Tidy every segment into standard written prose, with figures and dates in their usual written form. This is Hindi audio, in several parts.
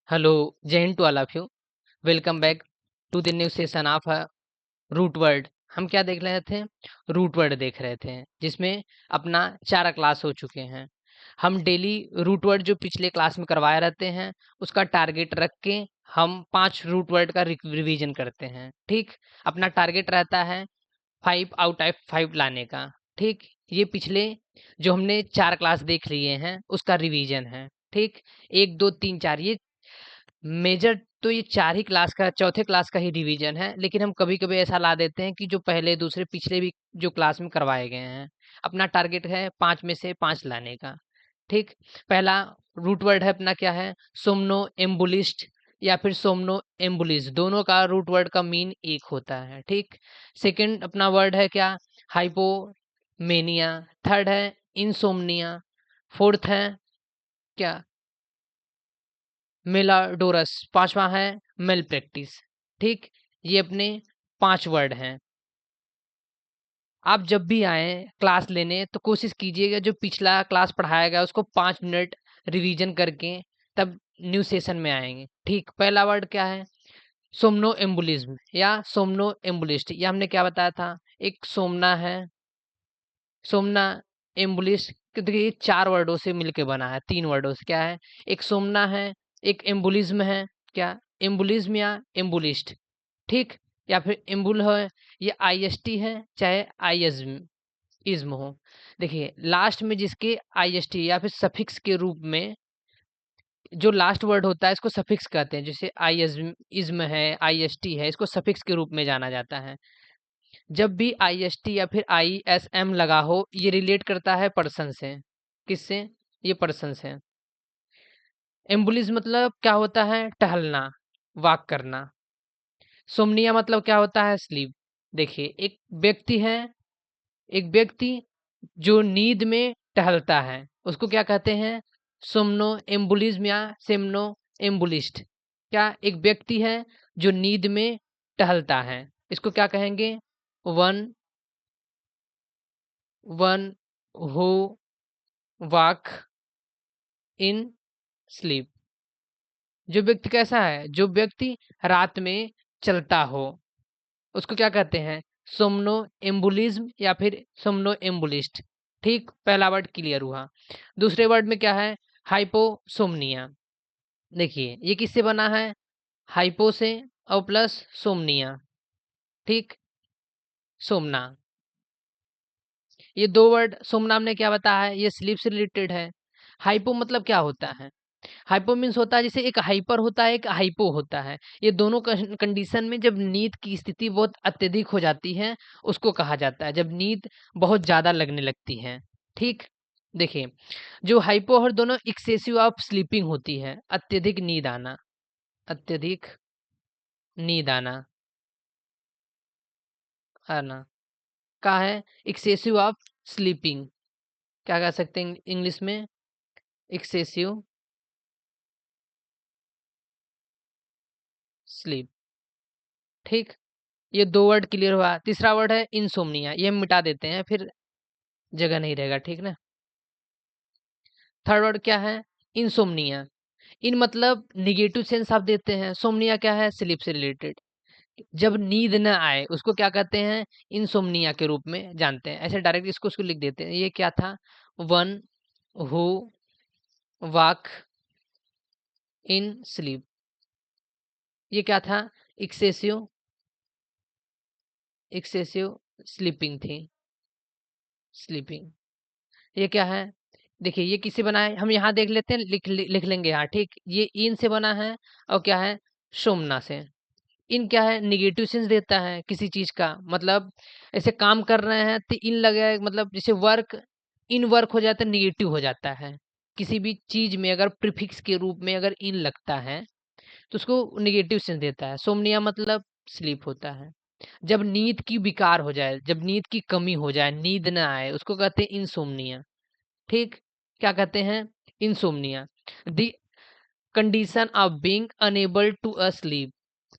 Hello, Jai Hind to all of you. Welcome back to the new session of root word. हम क्या देख रहे थे? रूट वर्ड देख रहे थे, जिसमें अपना 4 क्लास हो चुके हैं। हम डेली रूट वर्ड जो पिछले क्लास में करवाए रहते हैं, उसका टारगेट रख के हम 5 रूट वर्ड का रिवीजन करते हैं। ठीक, अपना टारगेट रहता है 5 आउट ऑफ 5 लाने का। ठीक, ये पिछले जो हमने 4 क्लास देख लिए हैं उसका रिवीजन है। ठीक, 1 2 3 4 ये मेजर तो ये 4 ही क्लास का, चौथे क्लास का ही रिवीजन है, लेकिन हम कभी-कभी ऐसा ला देते हैं कि जो पहले, दूसरे, पिछले भी जो क्लास में करवाए गए हैं। अपना टारगेट है 5 में से 5 लाने का। ठीक, पहला रूट वर्ड है अपना क्या है? सोम्नोएम्बुलिस्ट या फिर सोम्नोएम्बुलिस, दोनों का रूट वर्ड का मीन एक होता है। ठीक, सेकंड अपना वर्ड है क्या? हाइपोमेनिया। थर्ड है इंसोम्निया। फोर्थ है क्या? मेलाडोरस। पांचवा है मेल प्रैक्टिस। ठीक, ये अपने 5 वर्ड हैं। आप जब भी आए क्लास लेने तो कोशिश कीजिएगा जो पिछला क्लास पढ़ाया गया उसको 5 मिनट रिवीजन करके तब न्यू सेशन में आएंगे। ठीक, पहला वर्ड क्या है? सोमनो एम्बुलिज्म या सोमनो एम्बुलिस्ट। ये हमने क्या बताया था? एक सोमना है, सोमना एम्बुलिस्ट। देखिए ये 4 वर्डों से मिलके बना है, 3 वर्डों से। क्या है? एक सोमना है, एक एम्बुलिज्म है। क्या? एम्बुलिज्म या एम्बुलिस्ट। ठीक, या फिर एम्बुल है, ये आईएसटी है, चाहे आईएज्म इज्म हो। देखिए लास्ट में जिसके आईएसटी या फिर सफिक्स के रूप में जो लास्ट वर्ड होता है इसको सफिक्स कहते हैं। जैसे आईएज्म इज्म है, आईएसटी है, इसको सफिक्स के रूप में जाना जाता है। जब भी आईएसटी या फिर आईएसएम लगा हो, ये रिलेट करता है पर्सन से। किससे? ये पर्सन से। एम्बुलिस मतलब क्या होता है? टहलना, वॉक करना। सोमनिया मतलब क्या होता है? स्लीप। देखिए एक व्यक्ति है, एक व्यक्ति जो नींद में टहलता है उसको क्या कहते हैं? सोमनो एम्बुलिज्म या सेमनो एम्बुलिस्ट। क्या? एक व्यक्ति है जो नींद में टहलता है, इसको क्या कहेंगे? One one who walk in sleep. जो व्यक्ति कैसा है? जो व्यक्ति रात में चलता हो उसको क्या कहते हैं? सोमनो एम्बुलिज्म या फिर सोमनो एम्बुलिस्ट। ठीक, पहला वर्ड क्लियर हुआ। दूसरे वर्ड में क्या है? हाइपोसोमनिया। देखिए ये किससे बना है? हाइपो से और प्लस सोमनिया। ठीक, सोमना। ये 2 वर्ड सोमना हमने क्या बताया है? ये स्लीप से रिलेटेड है। हाइपो मतलब क्या होता है? हाइपो मीन्स होता है जैसे एक हाइपर होता है, एक हाइपो होता है। ये दोनों कंडीशन में जब नींद की स्थिति बहुत अत्यधिक हो जाती है उसको कहा जाता है, जब नींद बहुत ज्यादा लगने लगती है। ठीक, देखिए जो हाइपो और दोनों एक्सेसिव ऑफ स्लीपिंग होती है, अत्यधिक नींद आना, अत्यधिक नींद आना, आना का है एक्सेसिव ऑफ स्लीपिंग। क्या कह सकते हैं इंग्लिश में? Excessive sleep. ठीक, ये 2 वर्ड क्लियर हुआ। तीसरा वर्ड है इंसोम्निया, ये हम मिटा देते हैं, फिर जगह नहीं रहेगा। ठीक ना? थर्ड वर्ड क्या है? इंसोम्निया। इन मतलब निगेटिव सेंस आप देते हैं, सोम्निया क्या है? स्लीप से रिलेटेड। जब नींद न आए उसको क्या कहते हैं? इंसोम्निया के रूप में जानते हैं। ऐसे डायरेक्ट इसको उसको लिख देते हैं। ये क्या था? One who walk in sleep. ये क्या था? एक्सेसिव एक्सेसिव स्लीपिंग थी, स्लीपिंग। ये क्या है? देखिए ये किससे बना है? हम यहाँ देख लेते हैं, लिख लेंगे यहाँ। ठीक, ये इन से बना है और क्या है? सोमना से। इन क्या है? निगेटिव सेंस देता है किसी चीज का। मतलब ऐसे काम कर रहे हैं तो इन लगे, मतलब जैसे वर्क, इन वर्क हो जाता है, निगेटिव हो जाता है। किसी भी चीज में अगर प्रीफिक्स के रूप में अगर इन लगता है तो उसको निगेटिव सेंस देता है। सोमनिया मतलब स्लीप होता है। जब नींद की विकार हो जाए, जब नींद की कमी हो जाए, नींद ना आए, उसको कहते हैं इंसोम्निया। ठीक, क्या कहते हैं? Insomnia. The condition of being unable to sleep.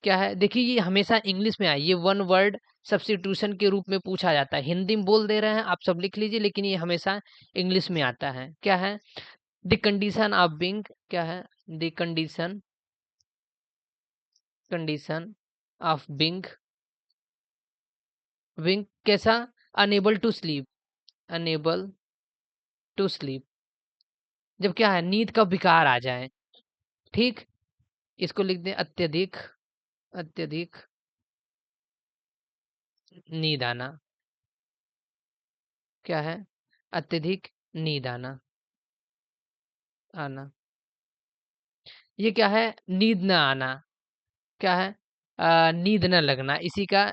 क्या है? देखिए ये हमेशा इंग्लिश में आए, ये वन वर्ड सब्स्टिट्यूशन के रूप में पूछा जाता है। हिंदी में बोल दे रहे हैं, आप सब लिख लीजिए, लेकिन ये हमेशा इंग्लिश में आता है। क्या है? द कंडीशन ऑफ बीइंग, क्या है? The condition condition of being wing कैसा, unable to sleep, unable to sleep, जब क्या है नींद का विकार आ जाए। ठीक, इसको लिख दें अत्यधिक, अत्यधिक नींद आना, क्या है अत्यधिक नींद आना, आना, ये क्या है नींद न आना, क्या है नींद न लगना, इसी का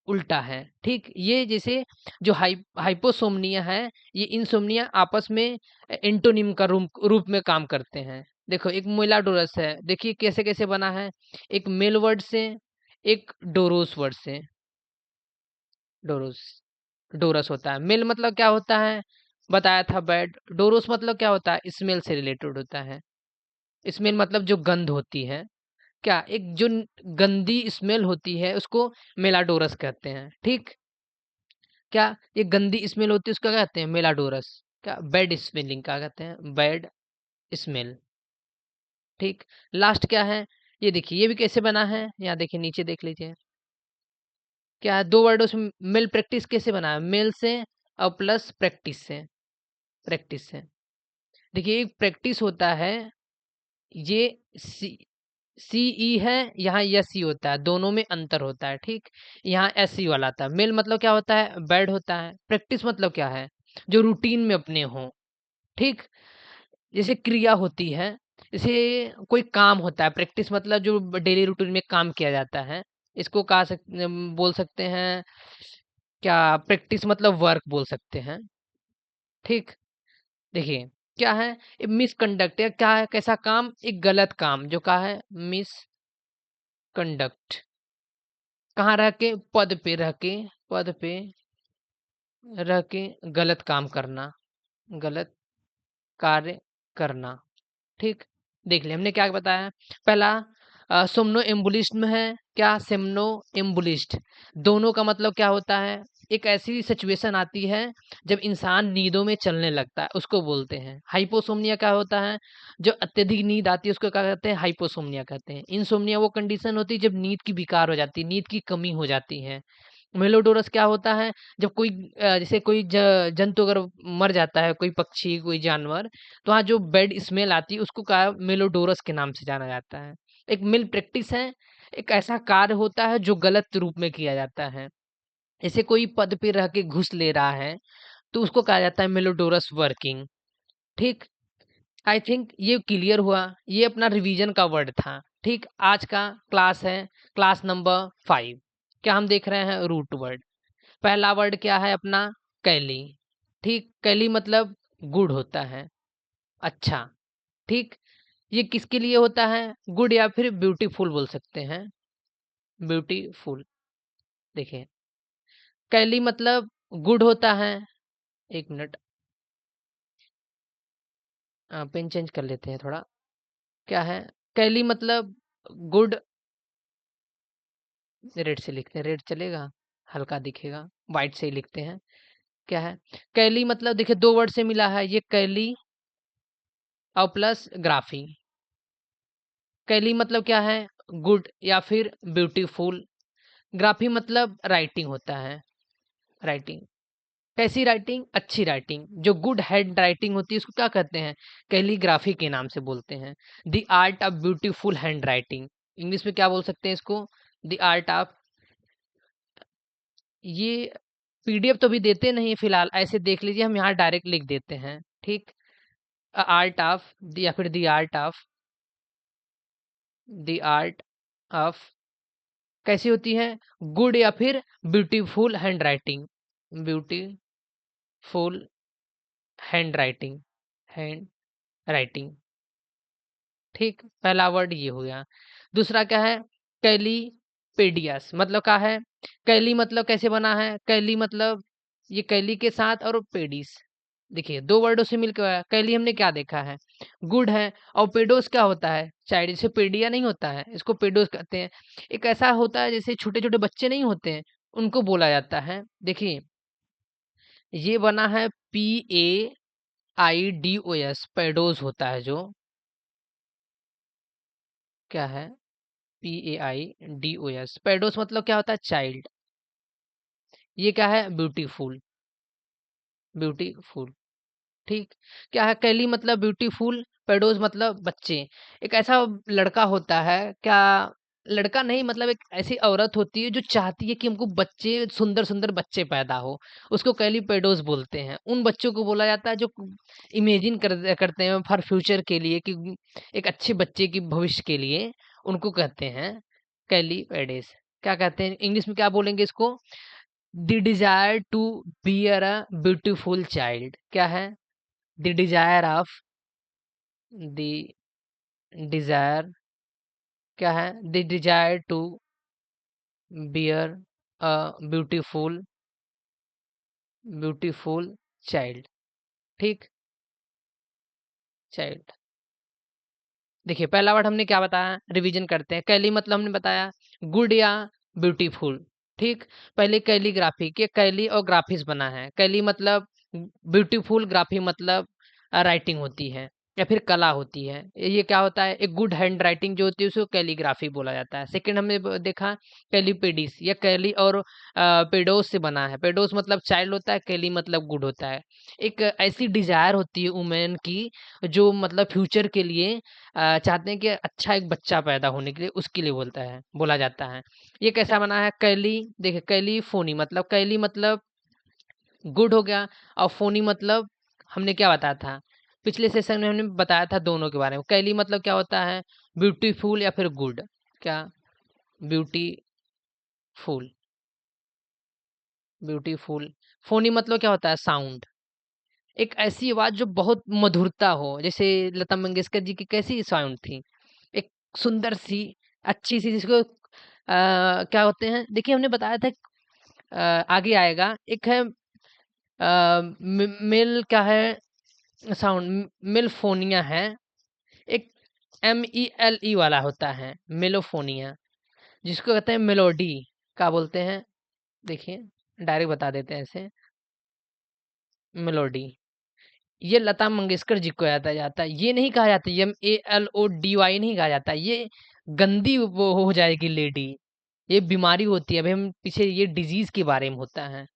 उल्टा है। ठीक, ये जैसे जो हाइपोसोमनिया है, ये इंसोमनिया आपस में एंटोनिम का रूप में काम करते हैं। देखो एक मेलाडोरस है, देखिए कैसे कैसे बना है, एक मेल वर्ड से, एक डोरोस वर्ड से, डोरोस, डोरस होता है। मेल मतलब क्या होता है, बताया था बैड। डोरोस मतलब क्या होता है, स्मेल से रिलेटेड होता है। स्मेल मतलब जो गंध होती है, क्या एक जो गंदी स्मेल होती है उसको मेलाडोरस कहते हैं। ठीक, क्या ये गंदी स्मेल होती है उसका क्या कहते हैं, मेलाडोरस। क्या बैड स्मेलिंग का कहते हैं, बैड स्मेल। ठीक, लास्ट क्या है, ये देखिए ये भी कैसे बना है, यहाँ देखिए नीचे देख लीजिए, क्या है दो वर्डों से मेल प्रैक्टिस कैसे बना है, मेल से और प्लस प्रैक्टिस से, प्रैक्टिस से। देखिए एक प्रैक्टिस होता है, ये सी सी ई है, यहाँ यस ई होता है, दोनों में अंतर होता है। ठीक, यहाँ एस ई वाला था। मेल मतलब क्या होता है, बैड होता है। प्रैक्टिस मतलब क्या है, जो रूटीन में अपने हो। ठीक, जैसे क्रिया होती है, जैसे कोई काम होता है, प्रैक्टिस मतलब जो डेली रूटीन में काम किया जाता है, इसको बोल सकते हैं, क्या प्रैक्टिस मतलब वर्क बोल सकते हैं। ठीक, देखिए क्या है मिसकंडक्ट, या क्या है कैसा काम, एक गलत काम, जो क्या है मिसकंडक्ट, कहाँ रह के, पद पे रह के, पद पे रह के गलत काम करना, गलत कार्य करना। ठीक, देख लिया हमने क्या बताया। पहला सोमनो एम्बुलिस्ट में है, क्या सेमनो एम्बुलिस्ट, दोनों का मतलब क्या होता है, एक ऐसी सिचुएशन आती है जब इंसान नींदों में चलने लगता है, उसको बोलते हैं। हाइपोसोमनिया क्या होता है, जो अत्यधिक नींद आती है उसको क्या कहते हैं, हाइपोसोमनिया कहते हैं। इंसोमनिया वो कंडीशन होती है जब नींद की विकार हो जाती है, नींद की कमी हो जाती है। मेलोडोरस क्या होता है, जब कोई जैसे कोई जंतु अगर मर जाता है, कोई पक्षी कोई जानवर, तो वहाँ जो बैड स्मेल आती है उसको क्या मेलोडोरस के नाम से जाना जाता है। एक मिल प्रैक्टिस है, एक ऐसा कार्य होता है जो गलत रूप में किया जाता है। जैसे कोई पद पे रह के घुस ले रहा है, तो उसको कहा जाता है मेलोडोरस वर्किंग। ठीक, आई थिंक ये क्लियर हुआ, ये अपना रिवीजन का वर्ड था। ठीक, आज का क्लास है क्लास नंबर 5। क्या हम देख रहे हैं, रूट वर्ड। पहला वर्ड क्या है अपना, कैली। ठीक, कैली मतलब गुड होता है, अच्छा। ठीक, ये किसके लिए होता है, गुड या फिर ब्यूटीफुल बोल सकते हैं, ब्यूटीफुल। देखिए कैली मतलब गुड होता है, एक मिनट पेन चेंज कर लेते हैं थोड़ा। क्या है कैली मतलब गुड, रेड से लिखते हैं, रेड चलेगा, हल्का दिखेगा, वाइट से ही लिखते हैं। क्या है कैली मतलब, देखिए दो वर्ड से मिला है, ये कैली और प्लस ग्राफी। कैली मतलब क्या है, गुड या फिर ब्यूटीफुल। ग्राफी मतलब राइटिंग होता है, राइटिंग। कैसी राइटिंग, अच्छी राइटिंग, जो गुड हैंड राइटिंग होती है उसको क्या कहते हैं, कैलीग्राफी के नाम से बोलते हैं। The art of beautiful hand writing, English में क्या बोल सकते हैं इसको, द आर्ट ऑफ। ये पीडीएफ तो भी देते नहीं फिलहाल, ऐसे देख लीजिए, हम यहाँ डायरेक्ट लिख देते हैं। ठीक, आर्ट ऑफ, या फिर the art of, the art of कैसी होती है, गुड या फिर beautiful hand writing, beautiful hand writing, hand writing. ठीक, पहला वर्ड ये हो गया। दूसरा क्या है, कैलीपेडियस, मतलब क्या है, कैली मतलब कैसे बना है, कैली मतलब ये कैली के साथ और पेडिस, देखिए दो वर्डों से मिलकर आया। कैली हमने क्या देखा है, गुड है, और पेडोस क्या होता है, चाइल्ड, जैसे पेडिया नहीं होता है, इसको पेडोस कहते हैं। एक ऐसा होता है जैसे छोटे छोटे बच्चे नहीं होते हैं, उनको बोला जाता है। देखिए ये बना है PAIDOS, पेडोस होता है जो, क्या है PAIDOS। पेडोस मतलब क्या होता है? चाइल्ड। ये क्या है? ब्यूटीफुल। ब्यूटीफुल। ठीक। क्या है? कैली मतलब ब्यूटीफुल, पेडोस मतलब बच्चे। एक ऐसा लड़का होता है, क्या लड़का नहीं, मतलब एक ऐसी औरत होती है जो चाहती है कि हमको बच्चे, सुंदर सुंदर बच्चे पैदा हो, उसको कैली पेडोस बोलते हैं। उन बच्चों को बोला जाता है जो इमेजिन करते हैं फॉर फ्यूचर के लिए, कि एक अच्छे बच्चे की भविष्य के लिए, उनको कहते हैं कैली पेडेस। क्या कहते हैं इंग्लिश में, क्या बोलेंगे इसको? The desire to bear a beautiful child. क्या है? The desire of, the desire, क्या है? The desire to bear a beautiful, beautiful child. ठीक। चाइल्ड। देखिए पहला वर्ड हमने क्या बताया, रिवीजन करते हैं। कैली मतलब हमने बताया गुड या ब्यूटीफुल। ठीक। पहले कैलीग्राफी के कैली और ग्राफिस बना है। कैली मतलब ब्यूटीफुल, ग्राफी मतलब राइटिंग होती है या फिर कला होती है। ये क्या होता है? एक गुड हैंड राइटिंग जो होती है उसको कैलीग्राफी बोला जाता है। सेकंड हमने देखा कैलीपेडिस, या कैली और पेडोस से बना है। पेडोस मतलब चाइल्ड होता है, कैली मतलब गुड होता है। एक ऐसी डिजायर होती है वुमेन की, जो मतलब फ्यूचर के लिए चाहते हैं कि अच्छा एक बच्चा पैदा होने के लिए, उसके लिए बोला जाता है। ये कैसा बना है? कैली, देखिए कैलीफोनी मतलब, कैली मतलब गुड हो गया, और फोनी मतलब हमने क्या बताया था पिछले सेशन में? हमने बताया था दोनों के बारे में। कैली मतलब क्या होता है? ब्यूटीफुल या फिर गुड। क्या? ब्यूटीफुल। ब्यूटीफुल। फोनी मतलब क्या होता है? साउंड। एक ऐसी आवाज जो बहुत मधुरता हो, जैसे लता मंगेशकर जी की कैसी साउंड थी, एक सुंदर सी, अच्छी सी, जिसको क्या होते हैं, देखिए हमने बताया था, आगे आएगा। एक है मिल, क्या है साउंड? मिलफोनिया है। एक MELE वाला होता है मेलोफोनिया, जिसको कहते हैं मेलोडी। क्या बोलते हैं? देखिए डायरेक्ट बता देते हैं ऐसे, मेलोडी। ये लता मंगेशकर जी को आता जाता है। ये नहीं कहा जाता MALODY, नहीं कहा जाता। ये गंदी वो हो जाएगी लेडी, ये बीमारी होती है। अभी हम पीछे ये डिजीज के बारे में होता है।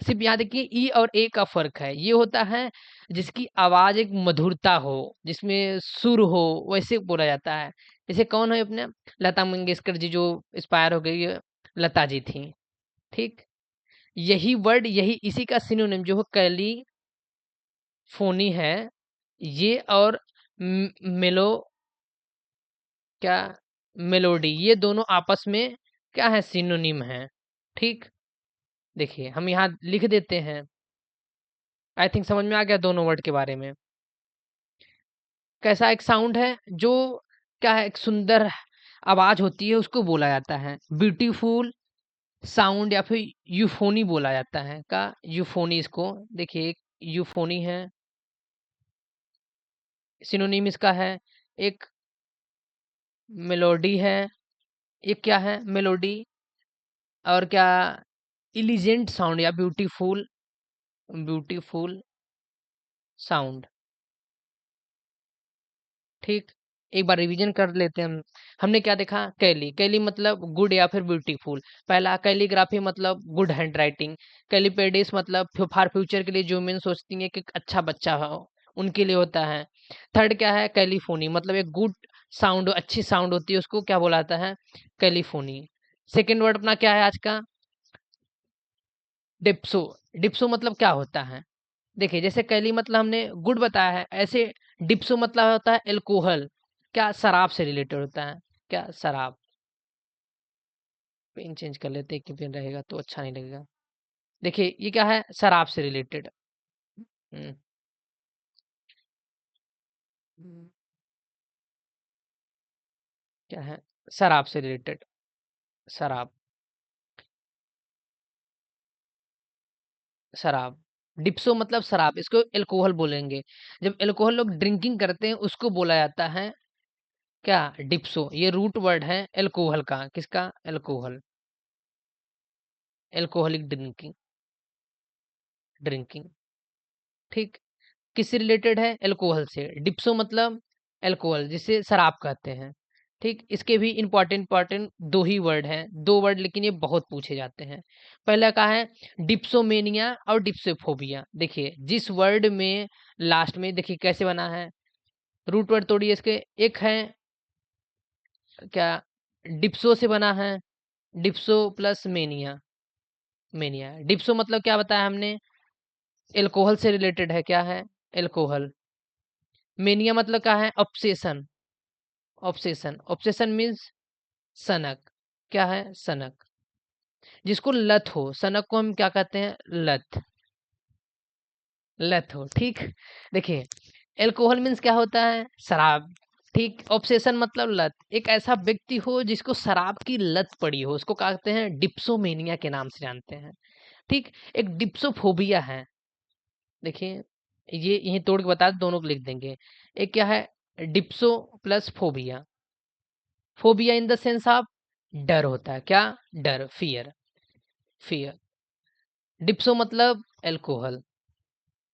सिर्फ याद रखिए ई और ए का फर्क है। ये होता है जिसकी आवाज एक मधुरता हो, जिसमें सुर हो, वैसे बोला जाता है। जैसे कौन है अपने? लता मंगेशकर जी, जो एक्सपायर हो गई, लता जी थी। ठीक। यही वर्ड, यही इसी का सिनोनिम जो कैली फोनी है, ये और मेलो, क्या, मेलोडी, ये दोनों आपस में क्या है? सिनोनिम है। ठीक। देखिए हम यहाँ लिख देते हैं। आई थिंक समझ में आ गया दोनों वर्ड के बारे में। कैसा एक साउंड है जो, क्या है, एक सुंदर आवाज होती है, उसको बोला जाता है ब्यूटीफुल साउंड, या फिर यूफोनी बोला जाता है। का यूफोनी, इसको देखिए, एक यूफोनी है, सिनोनिम इसका है एक मेलोडी है। ये क्या है? मेलोडी। और क्या? इलिजेंट साउंड या ब्यूटीफुल, ब्यूटीफुल साउंड। ठीक। एक बार रिवीजन कर लेते हैं हम। हमने क्या देखा? कैली, कैली मतलब गुड या फिर ब्यूटीफुल। पहला कैलीग्राफी मतलब गुड हैंड राइटिंग। कैलीपेडिस मतलब फॉर फ्यूचर के लिए, जो मैंने सोचती है कि एक अच्छा बच्चा हो, उनके लिए होता है। थर्ड क्या है? कैलीफोनी मतलब एक गुड साउंड, अच्छी साउंड होती है, उसको क्या बोला जाता है? कैलीफोनी। सेकेंड वर्ड अपना क्या है आज का? डिप्सो। डिप्सो मतलब क्या होता है? देखिए जैसे कैली मतलब हमने गुड बताया है, ऐसे डिप्सो मतलब होता है एल्कोहल। क्या? शराब से रिलेटेड होता है। क्या? शराब। पेन चेंज कर लेते हैं, कि पेन रहेगा तो अच्छा नहीं लगेगा। देखिए ये क्या है? शराब से रिलेटेड। हम्म, हम्म, क्या है? शराब से रिलेटेड। शराब। शराब। डिप्सो मतलब शराब, इसको एल्कोहल बोलेंगे। जब एल्कोहल लोग ड्रिंकिंग करते हैं, उसको बोला जाता है क्या? डिप्सो। ये रूट वर्ड है एल्कोहल का। किसका? एल्कोहल। Alcoholic drinking, drinking. ठीक। किससे रिलेटेड है? एल्कोहल से। डिप्सो मतलब एल्कोहल, जिसे शराब कहते हैं। ठीक, इसके भी इंपॉर्टेंट दो ही वर्ड हैं, दो वर्ड, लेकिन ये बहुत पूछे जाते हैं। पहला का है डिप्सोमेनिया और डिप्सोफोबिया। देखिए जिस वर्ड में लास्ट में देखिए कैसे बना है, रूट वर्ड तोड़िए इसके, एक है क्या, डिप्सो से बना है, डिप्सो प्लस मेनिया, मेनिया। डिप्सो मतलब क्या बताया हमने, एल्कोहल से रिलेटेड है, क्या है, एल्कोहल। मेनिया मतलब क्या है, ऑब्सेशन, ऑब्सेशन, ऑब्सेशन मीन्स सनक, क्या है, सनक। जिसको लत हो, सनक को हम क्या कहते हैं, लत, लत हो, ठीक। देखिए एल्कोहल मीन्स क्या होता है, शराब, ठीक। ऑब्सेशन मतलब लत, एक ऐसा व्यक्ति हो जिसको शराब की लत पड़ी हो, उसको कहते हैं डिप्सोमेनिया के नाम से जानते हैं, ठीक। एक डिप्सोफोबिया है, देखिए ये यही तोड़ के बता, दोनों को लिख देंगे। एक क्या है, dipso plus phobia, phobia in the sense of डर होता है, क्या, डर, फियर, फियर। डिप्सो मतलब एल्कोहल,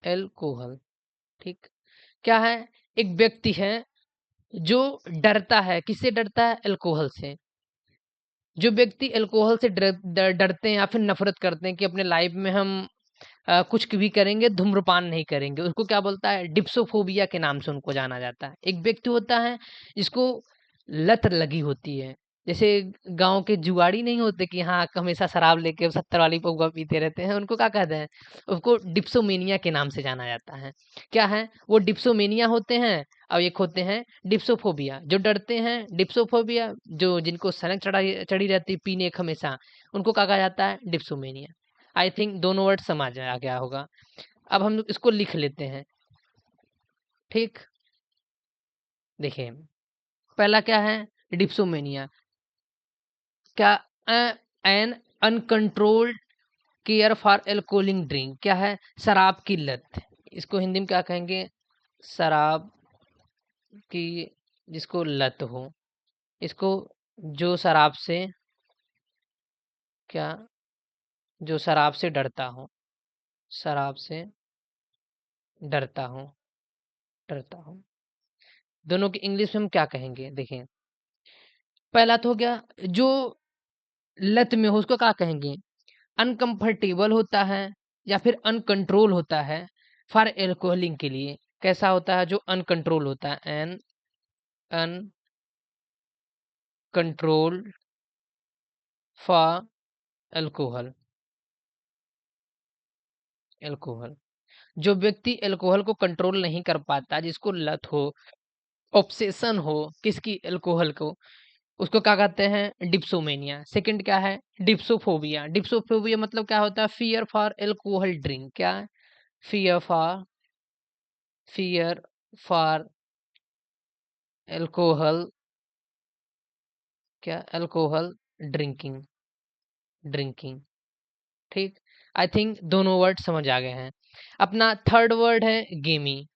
एल्कोहल, ठीक। क्या है, एक व्यक्ति है जो डरता है, किससे डरता है, एल्कोहल से। जो व्यक्ति अल्कोहल से डरते हैं या फिर नफरत करते हैं कि अपने लाइफ में हम कुछ भी करेंगे, धूम्रपान नहीं करेंगे, उसको क्या बोलता है, डिप्सोफोबिया के नाम से उनको जाना जाता है। एक व्यक्ति होता है जिसको लत लगी होती है, जैसे गांव के जुगाड़ी नहीं होते कि हाँ हमेशा शराब लेके 70 वाली पौवा पीते रहते हैं, उनको क्या कहते हैं, उसको डिप्सोमेनिया के नाम से जाना जाता है। क्या है, वो डिप्सोमेनिया होते हैं। और एक होते हैं डिप्सोफोबिया, जो डरते हैं, डिप्सोफोबिया जो जिनको सनक चढ़ाई चढ़ी रहती है पीने एक हमेशा, उनको क्या कहा जाता है, डिप्सोमेनिया। आई थिंक दोनों वर्ड समझ आ गया होगा। अब हम लोग इसको लिख लेते हैं, ठीक। देखिए पहला क्या है, डिप्सोमेनिया, क्या, an uncontrolled care for alcoholic drink, क्या है, शराब की लत। इसको हिंदी में क्या कहेंगे, शराब की, जिसको लत हो, इसको, जो शराब से, क्या, जो शराब से डरता हो, शराब से डरता हूँ, डरता हूँ। दोनों की इंग्लिश में हम क्या कहेंगे, देखें। पहला तो हो गया जो लत में हो, उसको क्या कहेंगे, अनकंफर्टेबल होता है या फिर अनकंट्रोल होता है फॉर एल्कोहलिंग के लिए। कैसा होता है, जो अनकंट्रोल होता है, an uncontrol for alcohol, alcohol. जो व्यक्ति एल्कोहल को कंट्रोल नहीं कर पाता, जिसको लत हो, ऑब्सेशन हो किसकी, एल्कोहल को, उसको क्या कहते हैं, डिप्सोमेनिया। सेकंड क्या है, डिप्सोफोबिया। डिप्सोफोबिया मतलब क्या होता है, फियर फॉर एल्कोहल ड्रिंक, क्या, fear for, fear for alcohol, क्या, एल्कोहल ड्रिंकिंग, ड्रिंकिंग, ठीक। आई थिंक दोनों वर्ड समझ आ गए हैं। अपना थर्ड वर्ड है गेमी,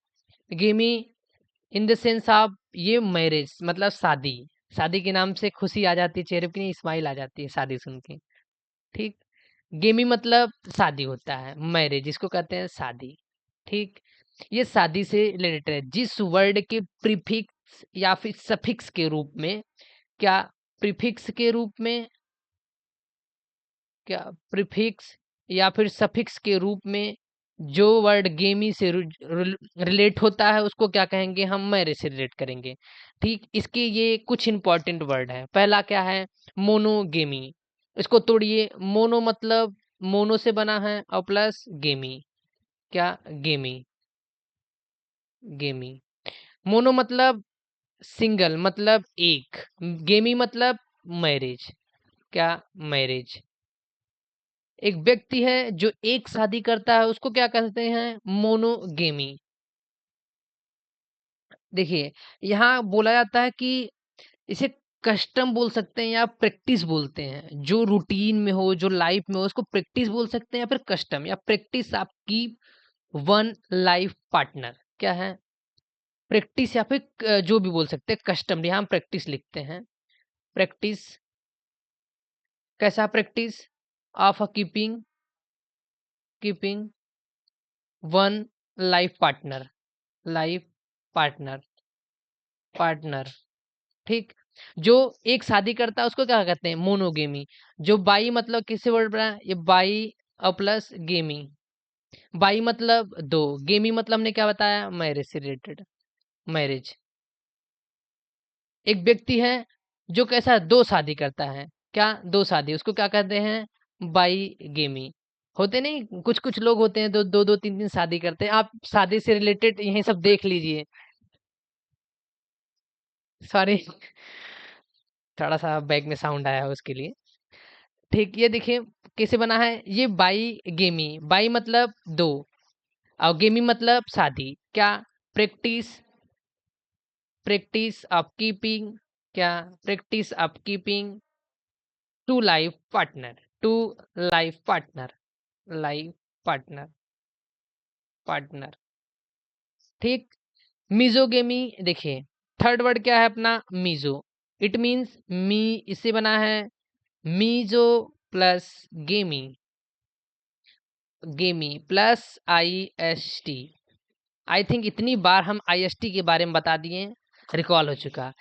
गेमी इन द सेंस ऑफ, ये मैरिज मतलब शादी, शादी के नाम से खुशी आ जाती है चेहरे पे, नहीं स्माइल आ जाती है शादी सुन के, ठीक। गेमी मतलब शादी होता है, मैरिज इसको कहते हैं शादी, ठीक। ये शादी से रिलेटेड है, जिस वर्ड के प्रीफिक्स या फिर सफिक्स के रूप में, क्या, प्रीफिक्स के रूप में, क्या, प्रीफिक्स या फिर सफिक्स के रूप में जो वर्ड गेमी से रिलेट होता है, उसको क्या कहेंगे, हम मैरिज से रिलेट करेंगे, ठीक। इसके ये कुछ इंपॉर्टेंट वर्ड है। पहला क्या है, मोनोगेमी। इसको तोड़िए, मोनो मतलब मोनो से बना है और प्लस गेमी, क्या, गेमी, गेमी। मोनो मतलब सिंगल, मतलब एक, गेमी मतलब मैरिज, क्या, मैरिज। एक व्यक्ति है जो एक शादी करता है, उसको क्या कहते हैं, मोनोगेमी। देखिए यहाँ बोला जाता है कि इसे कस्टम बोल सकते हैं या प्रैक्टिस बोलते हैं, जो रूटीन में हो, जो लाइफ में हो, उसको प्रैक्टिस बोल सकते हैं या फिर कस्टम, या प्रैक्टिस आपकी वन लाइफ पार्टनर, क्या है, प्रैक्टिस या फिर जो भी बोल सकते हैं, कस्टम, यहाँ हम प्रैक्टिस लिखते हैं। प्रैक्टिस, कैसा practice, of keeping, keeping one life partner, life partner, partner, ठीक। जो एक शादी करता है उसको क्या कहते हैं, मोनोगेमी। जो बाई मतलब किससे वर्ड बना है? ये बाई प्लस गेमी। बाई मतलब दो, गेमी मतलब हमने क्या बताया, मैरिज से रिलेटेड, मैरिज। एक व्यक्ति है जो कैसा दो शादी करता है, क्या दो शादी, उसको क्या कहते हैं, बाई गेमी। होते नहीं, कुछ कुछ लोग होते हैं दो दो दो तीन तीन शादी करते हैं। आप शादी से रिलेटेड यही सब देख लीजिए। सॉरी, थोड़ा सा बैग में साउंड आया है उसके लिए। ठीक, ये देखिए कैसे बना है, ये बाई गेमी, बाई मतलब दो और गेमी मतलब शादी, क्या, प्रैक्टिस, प्रैक्टिस ऑफ कीपिंग, क्या, practice of keeping to life partner, to life partner, life partner, partner. ठीक, मिजोगेमी देखिए, थर्ड वर्ड क्या है अपना, मीजो। इट मीन्स मी, इससे बना है मीजो प्लस गेमी, गेमी plus I S T. I think इतनी बार हम आई एस टी के बारे में बता दिए, रिकॉल हो चुका।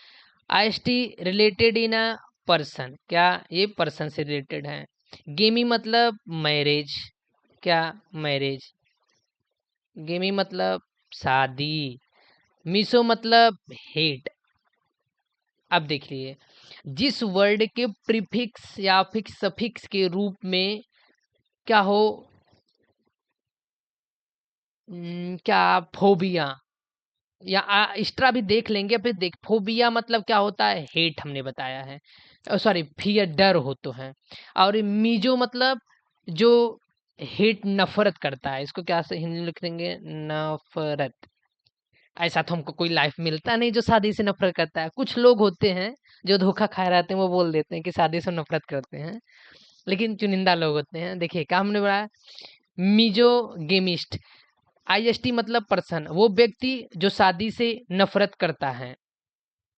I S T related in a person, क्या ये पर्सन से रिलेटेड है। गेमी मतलब मैरिज, क्या, मैरिज। गेमी मतलब शादी। मिसो मतलब हेट। अब देखिए, जिस वर्ड के प्रीफिक्स या फिक्स सफिक्स के रूप में क्या हो, क्या, फोबिया या एक्स्ट्रा भी देख लेंगे। फिर देख, फोबिया मतलब क्या होता है, हेट हमने बताया है, सॉरी फियर, डर हो तो है। और ये मीजो मतलब जो हेट, नफरत करता है, इसको क्या से हिंदी में लिख देंगे, नफरत। ऐसा तो हमको कोई लाइफ मिलता नहीं जो शादी से नफरत करता है। कुछ लोग होते हैं जो धोखा खाए रहते हैं, वो बोल देते हैं कि शादी से नफरत करते हैं, लेकिन चुनिंदा लोग होते हैं। देखिए क्या हमने बोला, मीजो गेमिस्ट, आईएसटी मतलब पर्सन, वो व्यक्ति जो शादी से नफरत करता है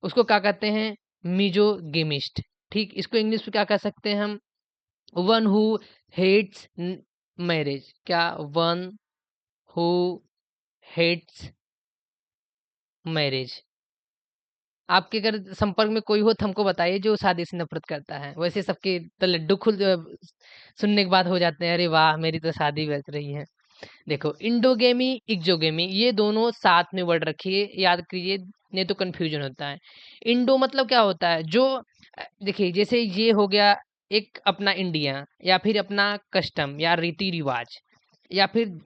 उसको क्या कहते हैं, मीजोगेमिस्ट। ठीक, इसको इंग्लिश में क्या कह सकते हैं हम, वन हु हेट्स मैरिज, क्या, वन हु हेट्स मैरिज। आपके अगर संपर्क में कोई हो तो हमको बताइए जो शादी से नफरत करता है। वैसे सबके तो लड्डू खुल सुनने के बाद हो जाते हैं, अरे वाह मेरी तो शादी बच रही है। देखो, इंडोगेमी, इक्जोगेमी, ये दोनों साथ में वर्ड रखिए, याद कीजिए, नहीं तो कंफ्यूजन होता है। इंडो मतलब क्या होता है, जो देखिए जैसे ये हो गया एक अपना इंडिया, या फिर अपना कस्टम या रीति रिवाज, या फिर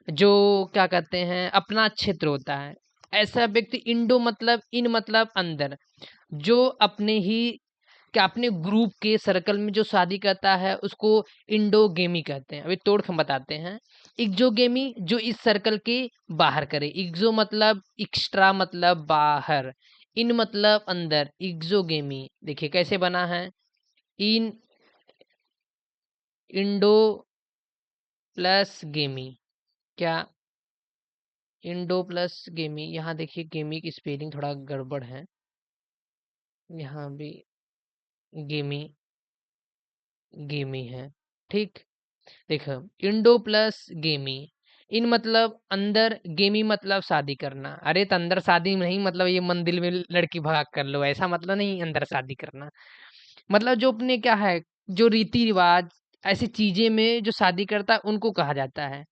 जो क्या कहते हैं अपना क्षेत्र होता है। ऐसा व्यक्ति, इंडो मतलब इन मतलब अंदर, जो अपने ही क्या अपने ग्रुप के सर्कल में जो शादी करता है उसको इंडोगेमी कहते हैं। अभी तोड़ के हम बताते हैं। इक्जोगेमी जो इस सर्कल के बाहर करे, इक्जो मतलब एक्स्ट्रा मतलब बाहर, इन मतलब अंदर, इक्जोगेमी। देखिए कैसे बना है, इन, इंडो प्लस गेमी, क्या, इंडो प्लस गेमी। यहाँ देखिए गेमी की स्पेलिंग थोड़ा गड़बड़ है, यहाँ भी गेमी, गेमी है। ठीक, देखो, इंडो प्लस गेमी, इन मतलब अंदर, गेमी मतलब शादी करना। अरे तो अंदर शादी नहीं मतलब ये मंदिर में लड़की भगा कर लो, ऐसा मतलब नहीं अंदर शादी करना। मतलब जो अपने क्या है, जो रीति रिवाज, ऐसी चीजें में जो शादी करता है उनको कहा जाता है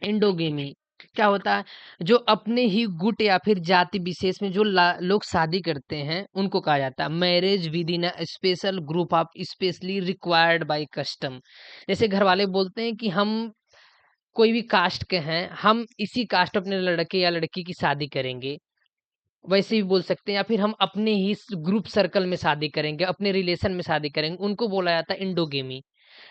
इंडोगेमी। क्या होता है, जो अपने ही गुट या फिर जाति विशेष में जो लोग शादी करते हैं उनको कहा जाता है marriage with in a special group of specially required by custom. जैसे घर वाले बोलते हैं कि हम कोई भी कास्ट के हैं, हम इसी कास्ट अपने लड़के या लड़की की शादी करेंगे, वैसे भी बोल सकते हैं। या फिर हम अपने ही ग्रुप सर्कल में शादी करेंगे, अपने रिलेशन में शादी करेंगे, उनको बोला जाता है इंडोगेमी।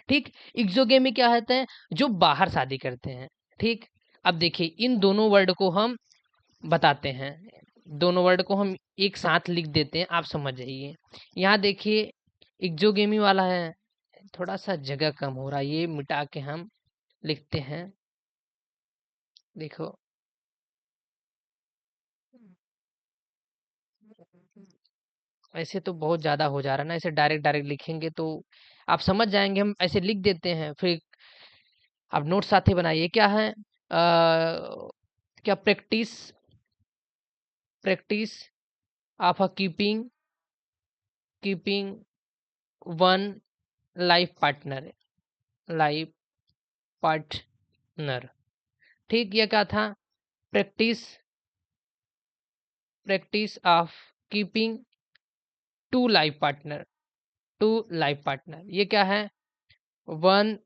ठीक, एक्सोगेमी क्या होता है, जो बाहर शादी करते हैं। ठीक, अब देखिए इन दोनों वर्ड को हम बताते हैं, दोनों वर्ड को हम एक साथ लिख देते हैं, आप समझ जाइए। यहाँ देखिए एक्सोगेमी वाला है, थोड़ा सा जगह कम हो रहा है, ये मिटा के हम लिखते हैं। देखो, ऐसे तो बहुत ज़्यादा हो जा रहा है ना, ऐसे डायरेक्ट डायरेक्ट लिखेंगे तो आप समझ जाएँगे, हम ऐसे लिख देते हैं, फिर आप नोट साथ ही बनाइए। क्या है क्या, practice, practice of a keeping keeping one life partner. ठीक, ये क्या था? Practice practice of keeping to life partner. ये क्या है? One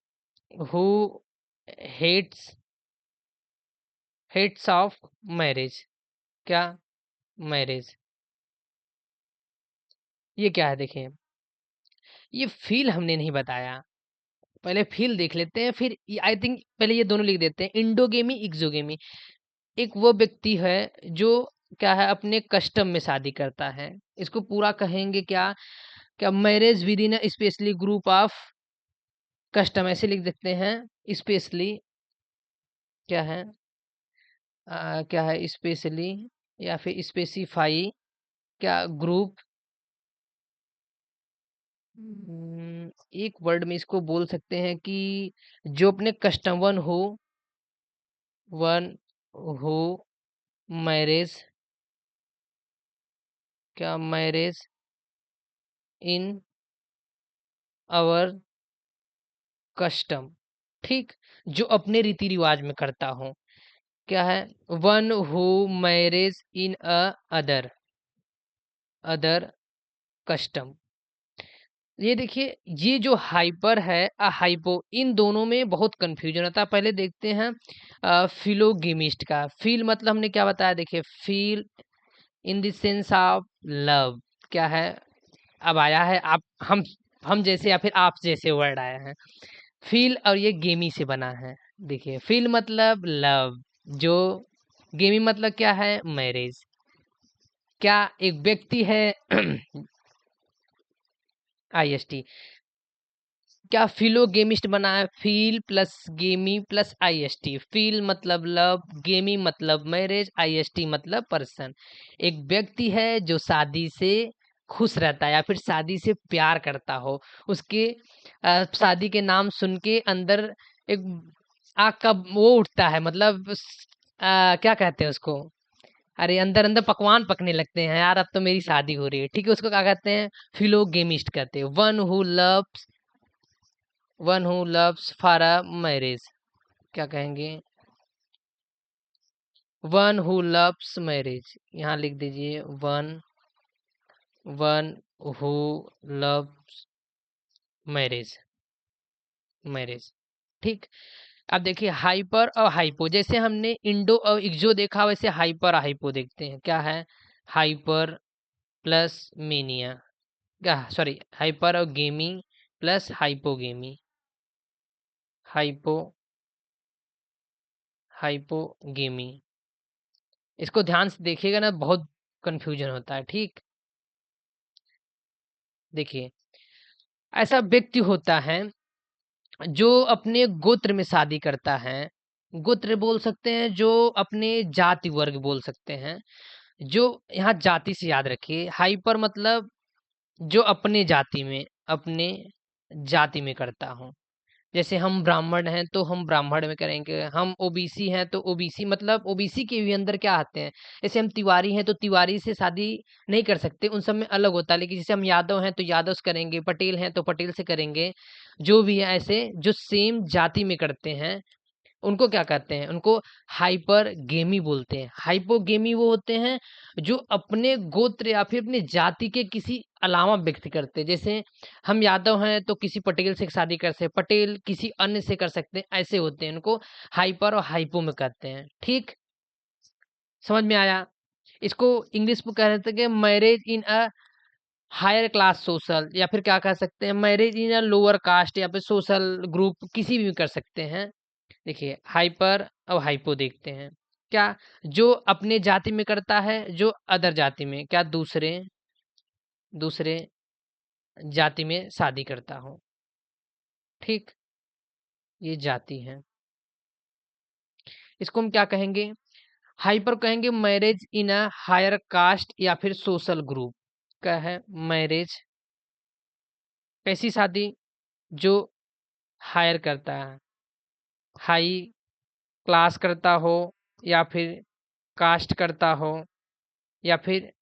who hates hates of marriage. क्या? मैरिज। ये क्या है? देखिए, ये फील हमने नहीं बताया। पहले फील देख लेते हैं, फिर आई थिंक पहले ये दोनों लिख देते हैं, इंडोगेमी एक्सोगेमी। एक वो व्यक्ति है जो क्या है, अपने कस्टम में शादी करता है। इसको पूरा कहेंगे क्या? क्या marriage with in specially group of custom, ऐसे लिख देते हैं। स्पेशली क्या है? क्या है? स्पेशली या फिर स्पेसिफाई क्या ग्रुप। एक वर्ड में इसको बोल सकते हैं कि जो अपने कस्टम वन हो मैरिज, क्या मैरिज इन आवर कस्टम। ठीक, जो अपने रीति रिवाज में करता हो। क्या है? One who marriage in other other custom. ये देखिए, ये जो हाइपर है हाइपो, इन दोनों में बहुत कंफ्यूजन होता है। पहले देखते हैं फिलोगेमिस्ट का। फील मतलब हमने क्या बताया? देखिए, feel in the sense of love. क्या है? अब आया है आप हम जैसे या फिर आप जैसे वर्ड आया है। फील और ये गेमी से बना है। देखिए, फील मतलब लव, जो गेमी मतलब क्या है? मैरिज। क्या एक व्यक्ति है आईएसटी। क्या फिलोगेमिस्ट बना है? फील प्लस गेमी प्लस आईएसटी। फील मतलब लव, गेमी मतलब मैरिज, आईएसटी मतलब पर्सन। एक व्यक्ति है जो शादी से खुश रहता है या फिर शादी से प्यार करता हो। उसके शादी के नाम सुन के अंदर एक आग का वो उठता है, मतलब क्या कहते हैं उसको? अरे, अंदर अंदर पकवान पकने लगते हैं यार, अब तो मेरी शादी हो रही है। ठीक है, उसको क्या कहते हैं? फिलोगेमिस्ट कहते हैं। One who loves for a marriage. क्या कहेंगे? One who loves marriage. यहाँ लिख दीजिए one who loves marriage. Marriage. ठीक। अब देखिए, हाइपर और हाइपो, जैसे हमने इंडो और एक्सो देखा, वैसे हाइपर और हाइपो देखते हैं। क्या है? Hyper plus mania. क्या, सॉरी, हाइपर और गेमी प्लस हाइपोगेमी। हाइपो हाइपोगेमी। इसको ध्यान से देखिएगा ना, बहुत कंफ्यूजन होता है। ठीक, देखिए, ऐसा व्यक्ति होता है जो अपने गोत्र में शादी करता है। गोत्र बोल सकते हैं, जो अपने जाति वर्ग बोल सकते हैं। जो यहाँ जाति से याद रखिए, हाइपर मतलब जो अपने जाति में करता हूँ। जैसे हम ब्राह्मण हैं तो हम ब्राह्मण में करेंगे, हम ओबीसी हैं तो ओबीसी, मतलब ओबीसी के भी अंदर क्या आते हैं। जैसे हम तिवारी हैं तो तिवारी से शादी नहीं कर सकते, उन सब में अलग होता है। लेकिन जैसे हम यादव हैं तो यादव से करेंगे, पटेल हैं तो पटेल से करेंगे। जो भी है ऐसे जो सेम जाति में करते हैं, उनको क्या कहते हैं? उनको हाइपर गेमी बोलते हैं। हाइपोगेमी वो होते हैं जो अपने गोत्र या फिर अपनी जाति के किसी अलावा व्यक्ति करते हैं। जैसे हम यादव हैं तो किसी पटेल से शादी कर सकते, पटेल किसी अन्य से कर सकते हैं, ऐसे होते हैं। उनको हाइपर और हाइपो में कहते हैं। ठीक, समझ में आया? इसको इंग्लिश में कह रहे थे कि marriage in a higher class social, या फिर क्या कह सकते हैं, marriage in a lower caste या फिर सोशल ग्रुप, किसी भी कर सकते हैं। देखिए, हाइपर और हाइपो देखते हैं। क्या? जो अपने जाति में करता है, जो अदर जाति में, क्या दूसरे दूसरे जाति में शादी करता हो। ठीक, ये जाति है। इसको हम क्या कहेंगे? हाइपर कहेंगे marriage in a higher caste या फिर सोशल ग्रुप। क्या है? मैरिज, कैसी शादी? जो हायर करता है, हाई क्लास करता हो, या फिर कास्ट करता हो, या फिर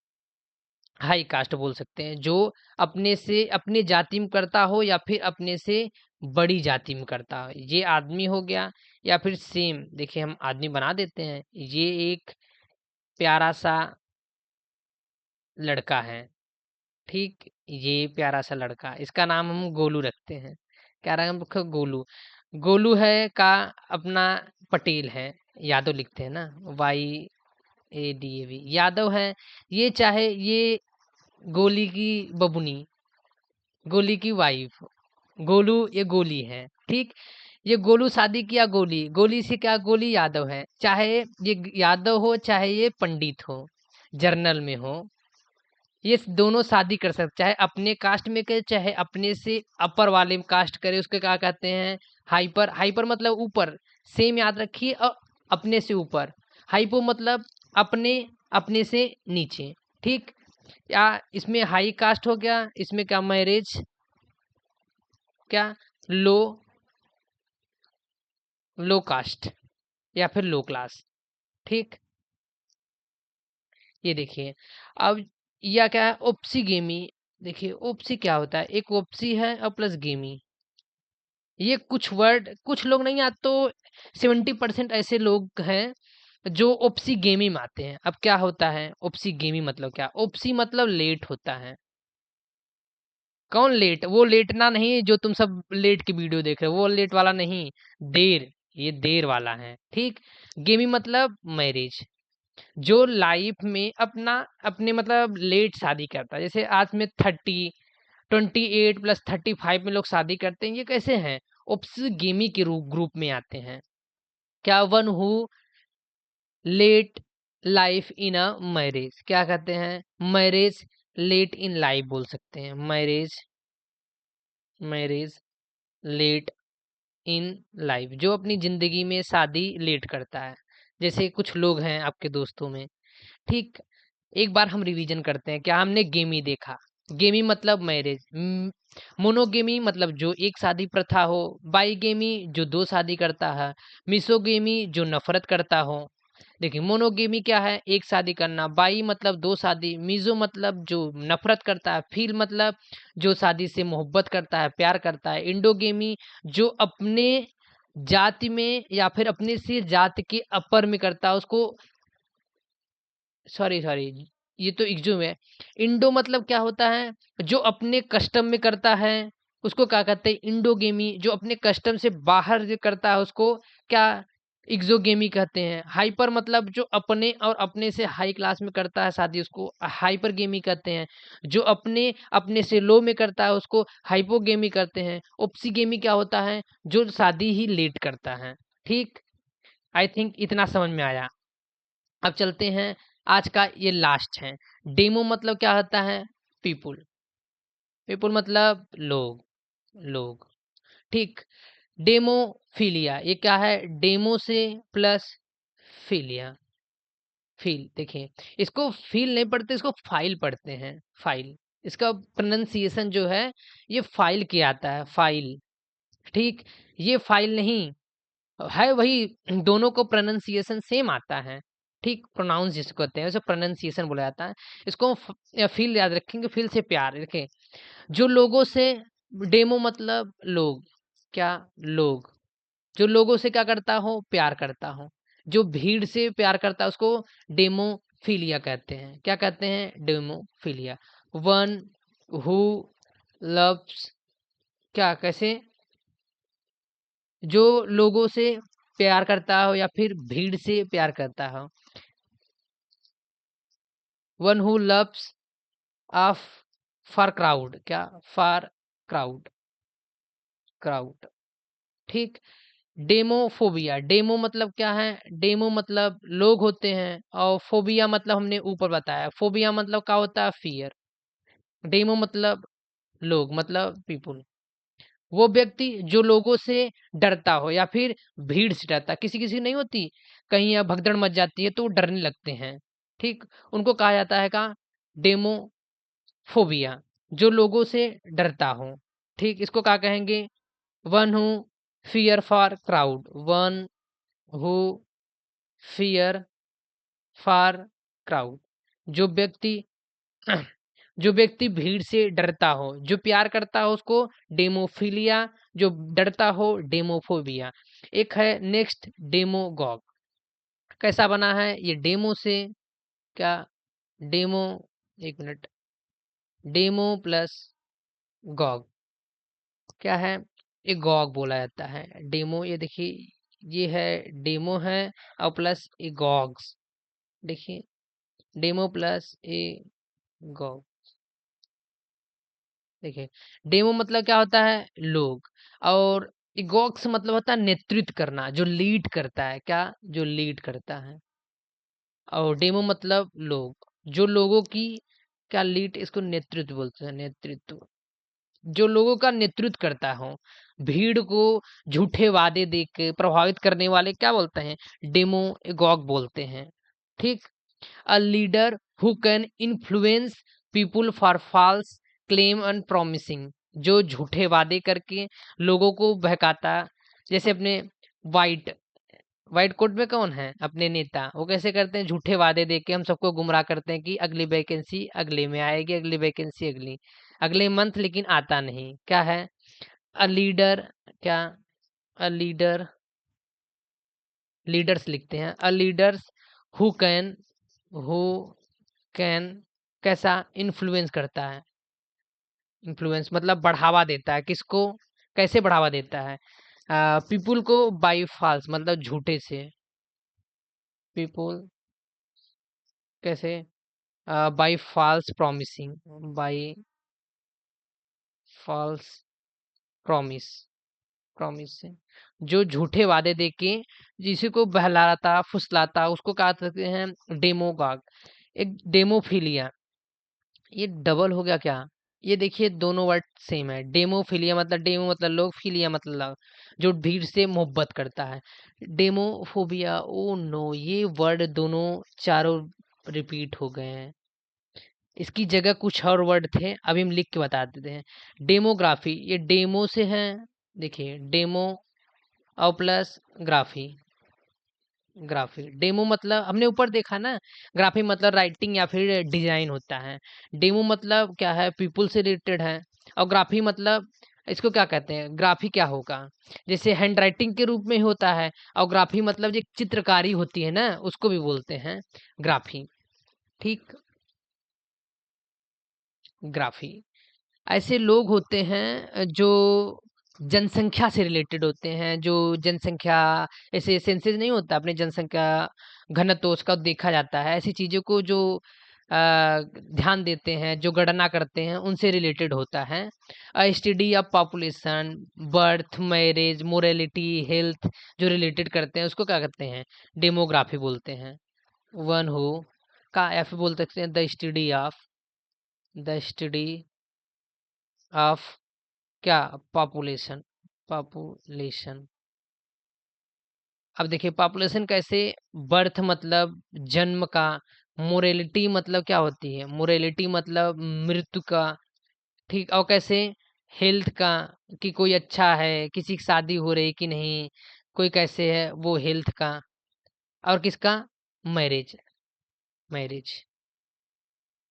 हाई कास्ट बोल सकते हैं, जो अपने से अपने जाति में करता हो या फिर अपने से बड़ी जाति में करता हो। ये आदमी हो गया या फिर सेम, देखिए हम आदमी बना देते हैं। ये एक प्यारा सा लड़का है, ठीक, ये प्यारा सा लड़का, इसका नाम हम गोलू रखते हैं। क्या नाम रखो? गोलू। गोलू है का अपना पटेल है, यादव लिखते हैं ना, YADAV, यादव है। ये चाहे ये गोली की बबुनी, गोली की वाइफ, गोलू ये गोली है, ठीक। ये गोलू शादी किया गोली, गोली से क्या, गोली यादव है। चाहे ये यादव हो, चाहे ये पंडित हो, जर्नल में हो, ये दोनों शादी कर सकते, चाहे अपने कास्ट में करे चाहे अपने से अपर वाले में कास्ट करे, उसके क्या कहते हैं? हाइपर। हाइपर मतलब ऊपर, सेम याद रखिए, और अपने से ऊपर। हाइपो मतलब अपने, अपने से नीचे, ठीक। या इसमें हाई कास्ट हो गया, इसमें क्या मैरिज, क्या लो, लो कास्ट या फिर लो क्लास, ठीक। ये देखिए, अब या क्या है, ओप्सी गेमी। देखिए ओप्सी क्या होता है, एक ओप्सी है और प्लस गेमी। ये कुछ वर्ड कुछ लोग नहीं आते, तो 70% ऐसे लोग हैं जो ओप्सी गेमी में आते हैं। अब क्या होता है ओप्सी गेमी मतलब क्या? ओप्सी मतलब लेट होता है। कौन लेट? वो लेटना नहीं जो तुम सब लेट की वीडियो देख रहे हो, वो लेट वाला नहीं, देर, ये देर वाला है, ठीक। गेमी मतलब मैरिज, जो लाइफ में अपना अपने मतलब लेट शादी करता है। जैसे आज में 28 प्लस 35 में लोग शादी करते हैं, ये कैसे हैं? गेमी के रूप ग्रुप में आते हैं। क्या? One who late life in a marriage, क्या कहते हैं? मैरिज लेट इन लाइफ बोल सकते हैं। Marriage, marriage late in life, जो अपनी जिंदगी में शादी लेट करता है। जैसे कुछ लोग हैं आपके दोस्तों में, ठीक। एक बार हम रिवीजन करते हैं। क्या हमने गेमी देखा? गेमी मतलब मैरिज, मोनोगेमी मतलब जो एक शादी प्रथा हो, बाईगेमी जो दो शादी करता है, मिसोगेमी जो नफरत करता हो। देखिए मोनोगेमी क्या है? एक शादी करना, बाई मतलब दो शादी, मिजो मतलब जो नफरत करता है, फिल मतलब जो शादी से मोहब्बत करता है, प्यार करता है, इंडोगेमी जो अपने जाति में या फिर अपने से जाति के अपर में करता है उसको, सॉरी सॉरी, ये तो इक्जो में है। इंडो मतलब क्या होता है? जो अपने कस्टम में करता है उसको क्या कहते हैं? इंडोगेमी। जो अपने कस्टम से बाहर जो करता है उसको क्या? इक्जोगेमी कहते हैं। हाइपर मतलब जो अपने और अपने से हाई क्लास में करता है शादी, उसको हाइपर गेमी कहते हैं। जो अपने अपने से लो में करता है उसको हाइपोगेमी कहते हैं। ओप्सीगेमी क्या होता है? जो शादी ही लेट करता है, ठीक। आई थिंक इतना समझ में आया। अब चलते हैं, आज का ये लास्ट है। डेमो मतलब क्या होता है? पीपुल। पीपुल मतलब लोग, लोग, ठीक। डेमोफिलिया ये क्या है? डेमो से प्लस फिलिया, फील। देखिए इसको फील नहीं पढ़ते, इसको फाइल पढ़ते हैं, फाइल। इसका प्रोनाउंसिएशन जो है ये फाइल के आता है, फाइल, ठीक। ये फाइल नहीं है, वही दोनों को प्रोनाउंसिएशन सेम आता है, ठीक। प्रोनाउंस जिसको कहते हैं उसे प्रोनाउंसिएशन बोला जाता है। इसको फील याद रखेंगे, फील से प्यार। देखिए जो लोगों से, डेमो मतलब लोग, क्या? लोग, जो लोगों से क्या करता हो? प्यार करता हो। जो भीड़ से प्यार करता है उसको डेमोफिलिया कहते हैं। क्या कहते हैं? डेमोफिलिया। वन हु लव्स, क्या कैसे? जो लोगों से प्यार करता हो या फिर भीड़ से प्यार करता हो। One who loves of for crowd, क्या? फॉर क्राउड, क्राउड, ठीक। डेमोफोबिया, डेमो मतलब क्या है? डेमो मतलब लोग होते हैं, और फोबिया मतलब हमने ऊपर बताया, फोबिया मतलब क्या होता है? फियर। डेमो मतलब लोग, मतलब पीपुल। वो व्यक्ति जो लोगों से डरता हो या फिर भीड़ से डरता, किसी किसी नहीं होती, कहीं या भगदड़ मच जाती है तो वो डरने लगते हैं, ठीक। उनको कहा जाता है का? डेमोफोबिया, जो लोगों से डरता हो, ठीक। इसको क्या कहेंगे? One who fear for crowd, one who fear for crowd, जो व्यक्ति जो व्यक्ति भीड़ से डरता हो, जो प्यार करता हो उसको डेमोफिलिया, जो डरता हो डेमोफोबिया। एक है नेक्स्ट डेमोगॉग। कैसा बना है ये डेमो से, क्या डेमो, एक मिनट, डेमो प्लस गॉग क्या है, एक गॉग बोला जाता है। डेमो ये देखिए, ये है डेमो है और प्लस ए गॉग्स, देखिए डेमो प्लस ए गॉग। देखिए डेमो मतलब क्या होता है, लोग, और इगोक्स मतलब होता है नेतृत्व करना, जो लीड करता है, क्या जो लीड करता है। और डेमो मतलब लोग, जो लोगों की क्या लीड, इसको नेतृत्व बोलते हैं, नेतृत्व, जो लोगों का नेतृत्व करता हो। भीड़ को झूठे वादे दे के प्रभावित करने वाले क्या बोलते हैं, डेमोगॉग बोलते हैं। ठीक। A leader who can influence people for false claim and promising, जो झूठे वादे करके लोगों को बहकाता। जैसे अपने वाइट व्हाइट कोट में कौन है, अपने नेता, वो कैसे करते हैं, झूठे वादे देके हम सबको गुमराह करते हैं कि अगली वैकेंसी अगले में आएगी, अगली वैकेंसी अगले मंथ, लेकिन आता नहीं। क्या है, अ लीडर, क्या अ लीडर, लीडर्स लिखते हैं, a leaders who can, who can, कैसा इन्फ्लुएंस करता है, इन्फ्लुएंस मतलब बढ़ावा देता है, किसको, कैसे बढ़ावा देता है, पीपुल को बाई फॉल्स मतलब झूठे से, पीपुल कैसे, by false promising, by false promise, promise से, जो झूठे वादे देके जिसी को बहलाता फुसलाता उसको कहा सकते हैं डेमोगाग। एक डेमोफिलिया, ये डबल हो गया क्या, ये देखिए दोनों वर्ड सेम है। डेमोफिलिया मतलब डेमो मतलब लोग, फिलिया मतलब लव, जो भीड़ से मोहब्बत करता है। डेमोफोबिया, ओ नो, ये वर्ड दोनों चारों रिपीट हो गए हैं, इसकी जगह कुछ और वर्ड थे, अभी हम लिख के बता देते हैं। डेमोग्राफी, ये डेमो से है, देखिए डेमो और प्लस ग्राफी, ग्राफी, डेमो मतलब हमने ऊपर देखा ना, ग्राफी मतलब राइटिंग या फिर डिजाइन होता है। डेमो मतलब क्या है, पीपुल से रिलेटेड है। और ग्राफी मतलब इसको क्या कहते हैं, ग्राफी क्या होगा, जैसे हैंड राइटिंग के रूप में ही होता है, और ग्राफी मतलब जो चित्रकारी होती है ना, उसको भी बोलते हैं ग्राफी। ठीक, ग्राफी ऐसे लोग होते हैं जो जनसंख्या से रिलेटेड होते हैं, जो जनसंख्या, ऐसे सेंसस नहीं होता अपने जनसंख्या घनत्व उसका देखा जाता है, ऐसी चीजों को जो ध्यान देते हैं, जो गणना करते हैं, उनसे रिलेटेड होता है। Study of population, birth, marriage, morality, health, जो रिलेटेड करते हैं उसको क्या कहते हैं, डेमोग्राफी बोलते हैं। वन हो का या फिर बोल सकते हैं the study of, the study of क्या, पॉपुलेशन, पॉपुलेशन। अब देखिए पॉपुलेशन कैसे, बर्थ मतलब जन्म का, मोरेलिटी मतलब क्या होती है, मोरेलिटी मतलब मृत्यु का। ठीक, और कैसे, हेल्थ का, कि कोई अच्छा है, किसी की शादी हो रही कि नहीं, कोई कैसे है वो हेल्थ का। और किसका, मैरिज, मैरिज।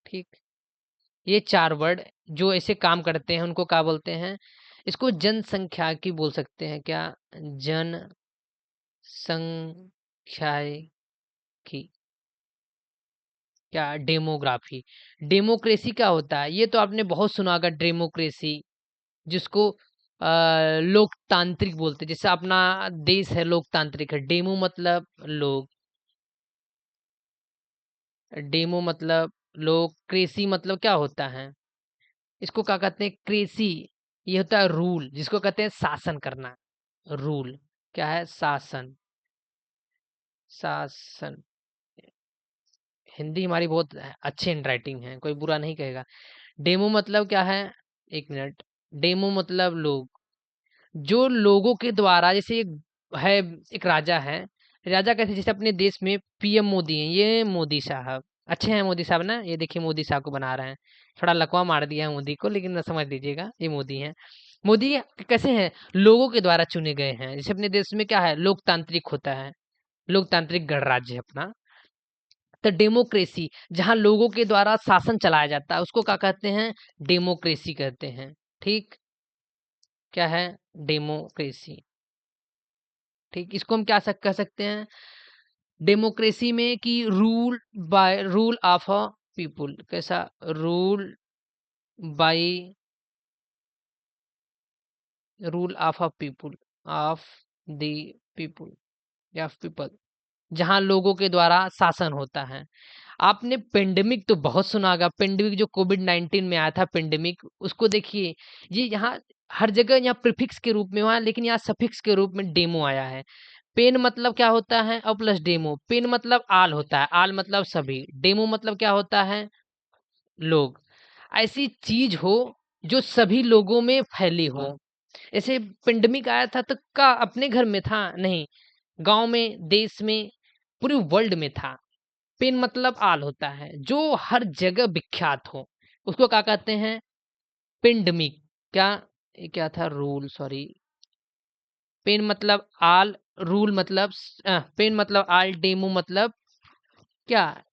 ठीक, ये चार वर्ड जो ऐसे काम करते हैं उनको क्या बोलते हैं, इसको जनसंख्या की बोल सकते हैं, क्या जनसंख्याई की, क्या डेमोग्राफी। डेमोक्रेसी क्या होता है, ये तो आपने बहुत सुना होगा, डेमोक्रेसी जिसको लोकतांत्रिक बोलते हैं, जैसे अपना देश है लोकतांत्रिक है। डेमो मतलब लोग, डेमो मतलब लोग, क्रेसी मतलब क्या होता है, इसको क्या कहते हैं, क्रेसी, ये होता है रूल, जिसको कहते हैं शासन करना, रूल, क्या है, शासन, शासन। हिंदी हमारी बहुत अच्छी हैंड राइटिंग है, कोई बुरा नहीं कहेगा। डेमो मतलब क्या है, एक मिनट, डेमो मतलब लोग, जो लोगों के द्वारा, जैसे एक है, एक राजा है, राजा कैसे, जैसे अपने देश में पीएम मोदी हैं, ये मोदी साहब अच्छे हैं, मोदी साहब ना, ये देखिए मोदी साहब को बना रहे हैं, थोड़ा लकवा मार दिया है मोदी को, लेकिन ना समझ लीजिएगा ये मोदी हैं। मोदी कैसे हैं, लोगों के द्वारा चुने गए हैं, जैसे अपने देश में क्या है, लोकतांत्रिक होता है, लोकतांत्रिक गणराज्य है अपना। तो डेमोक्रेसी जहां लोगों के द्वारा शासन चलाया जाता है उसको क्या कहते हैं? डेमोक्रेसी कहते हैं। ठीक, क्या है? डेमोक्रेसी। ठीक, इसको हम क्या कह सकते हैं डेमोक्रेसी में कि रूल ऑफ अ पीपुल। कैसा? Rule by rule of a people, of the people या पीपल, जहां लोगों के द्वारा शासन होता है। आपने पेंडेमिक तो बहुत सुना होगा, पेंडेमिक जो कोविड-19 में आया था पेंडेमिक, उसको देखिए, ये यहाँ हर जगह यहाँ प्रीफिक्स के रूप में हुआ है, लेकिन यहाँ सफिक्स के रूप में डेमो आया है। पेन मतलब क्या होता है? और प्लस डेमो। पेन मतलब आल होता है, आल मतलब सभी, डेमो मतलब क्या होता है? लोग। ऐसी चीज हो जो सभी लोगों में फैली हो। ऐसे पेंडेमिक आया था तो का अपने घर में था? नहीं, गांव में, देश में, पूरे वर्ल्ड में था। पेन मतलब आल होता है, जो हर जगह विख्यात हो, उसको क्या कहते हैं? पेंडेमिक। क्या? ये क्या था? Rule, sorry. पेन मतलब आल, रूल मतलब पेन मतलब आल, डेमो मतलब क्या?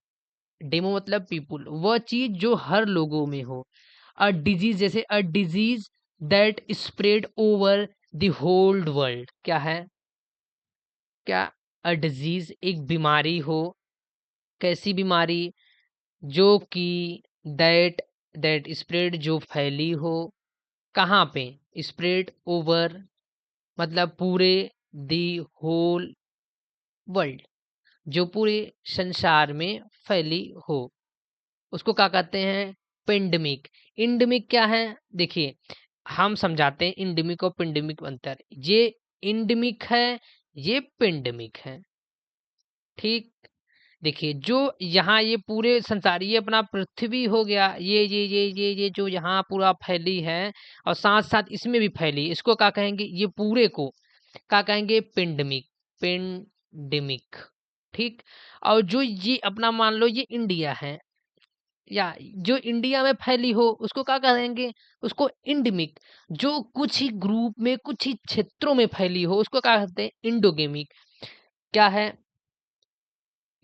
डेमो मतलब पीपुल, वह चीज जो हर लोगों में हो। अ डिजीज, जैसे a disease that spread over the whole world. क्या है? क्या? अ डिजीज एक बीमारी हो। कैसी बीमारी? जो कि दैट दैट स्प्रेड जो फैली हो। कहाँ पे? स्प्रेड ओवर मतलब पूरे, दी होल वर्ल्ड जो पूरे संसार में फैली हो, उसको क्या कहते हैं? पेंडेमिक। इंडेमिक क्या है? देखिए, हम समझाते हैं इंडेमिक और पेंडेमिक अंतर। ये इंडेमिक है, ये पेंडेमिक है। ठीक, देखिए, जो यहाँ ये पूरे संसार, ये अपना पृथ्वी हो गया, ये जो यहाँ पूरा फैली है और साथ साथ इसमें भी फैली, इसको क्या कहेंगे? ये पूरे को क्या कहेंगे? पेंडेमिक। पेंडेमिक। ठीक, और जो ये अपना मान लो ये इंडिया है, या जो इंडिया में फैली हो उसको क्या कहेंगे? उसको इंडेमिक। जो कुछ ही ग्रुप में, कुछ ही क्षेत्रों में फैली हो उसको क्या कहते हैं? इंडोगेमिक। क्या है?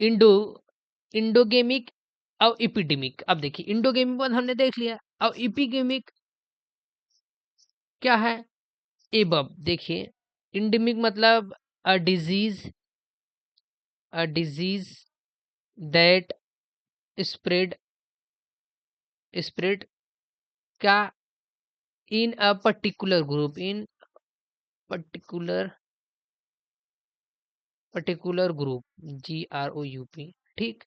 इंडो इंडोगेमिक और इपिडेमिक। अब देखिए, इंडोगेमिक मतलब हमने देख लिया, और इपिगेमिक क्या है? एबब। देखिए, इंडेमिक मतलब a disease that spread spread क्या? In a particular group, in particular particular group, GROUP। ठीक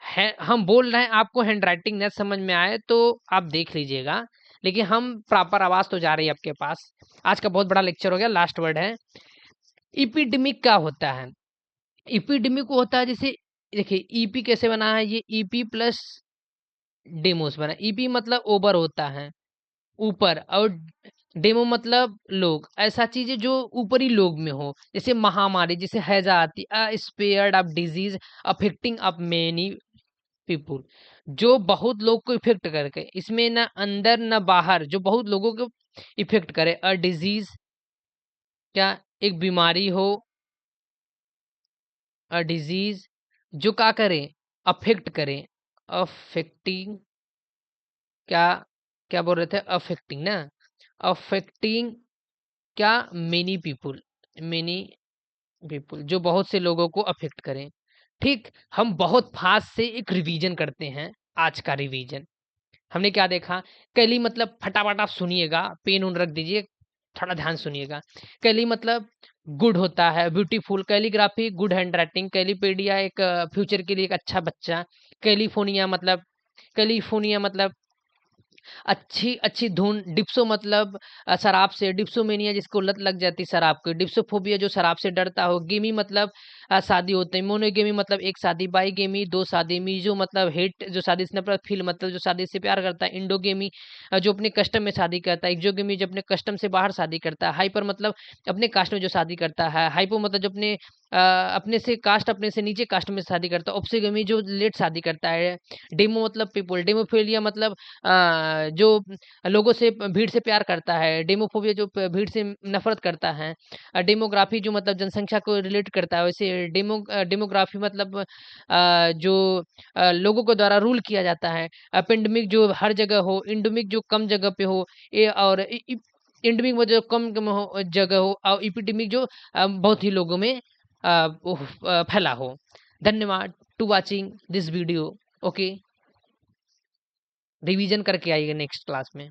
है, हम बोल रहे हैं, आपको हैंडराइटिंग न समझ में आए तो आप देख लीजिएगा, लेकिन हम प्रॉपर आवाज तो जा रही है आपके पास। आज का बहुत बड़ा लेक्चर हो गया, लास्ट वर्ड है। इपिडेमिक क्या होता है? इपिडेमिक को होता है, जैसे देखिए ईपी कैसे बना है, ये ईपी प्लस डेमोस बना। ईपी मतलब ओवर होता है, ऊपर, और डेमो मतलब लोग। ऐसा चीजें जो ऊपरी लोग में हो, जैसे महामारी, जैसे हैजा आती, a spread of disease affecting of many people, जो बहुत लोग को इफेक्ट करके, इसमें ना अंदर ना बाहर, जो बहुत लोगों को इफेक्ट करे। अ डिजीज क्या? एक बीमारी हो। अ डिजीज जो क्या करे? अफेक्ट करे। अफेक्टिंग क्या? क्या बोल रहे थे? अफेक्टिंग ना? अफेक्टिंग क्या? मेनी पीपुल, मेनी पीपुल जो बहुत से लोगों को अफेक्ट करें। ठीक, हम बहुत फास्ट से एक रिवीजन करते हैं। आज का रिवीजन हमने क्या देखा? कैली मतलब, फटाफट आप सुनिएगा, पेन उन रख दीजिए, थोड़ा ध्यान सुनिएगा। कैली मतलब गुड होता है, ब्यूटीफुल। Calligraphy good handwriting. कैलीपेडिया एक फ्यूचर के लिए एक अच्छा बच्चा। कैलिफोर्निया मतलब, कैलिफोर्निया मतलब अच्छी अच्छी धुन। डिप्सो मतलब शराब से, डिप्सोमेनिया जिसको लत लग जाती शराब की। डिप्सोफोबिया जो शराब से डरता हो। गेमी मतलब शादी होते हैं। मोनोगेमी मतलब एक शादी। बाईगेमी दो शादी। मीजो मतलब हेट जो शादी से नफरत। फील मतलब जो शादी से प्यार करता है। इंडोगेमी जो अपने कस्टम में शादी करता है। एक्सोगेमी जो अपने कस्टम से बाहर शादी करता है। हाइपर मतलब अपने कास्ट में जो शादी करता है। हाइपो मतलब जो अपने अपने से कास्ट अपने से नीचे कास्ट में शादी करता है। ऑब्सेगमी जो लेट शादी करता है। डेमो मतलब पीपल। डेमोफिलिया मतलब जो लोगों से भीड़ से प्यार करता है। डेमोफोबिया जो भीड़ से नफरत करता है। डेमोग्राफी जो मतलब जनसंख्या को रिलेट करता है। वैसे डेमोग्राफी मतलब जो लोगों के द्वारा रूल किया जाता है। पेंडेमिक जो हर जगह हो। इंडोमिक जो कम जगह पे हो। ये और एंडेमिक में जो कम कम हो जगह हो। और इपिडेमिक जो बहुत ही लोगों में फैला हो। धन्यवाद to watching this video. Okay, revision करके आइएगा नेक्स्ट क्लास में।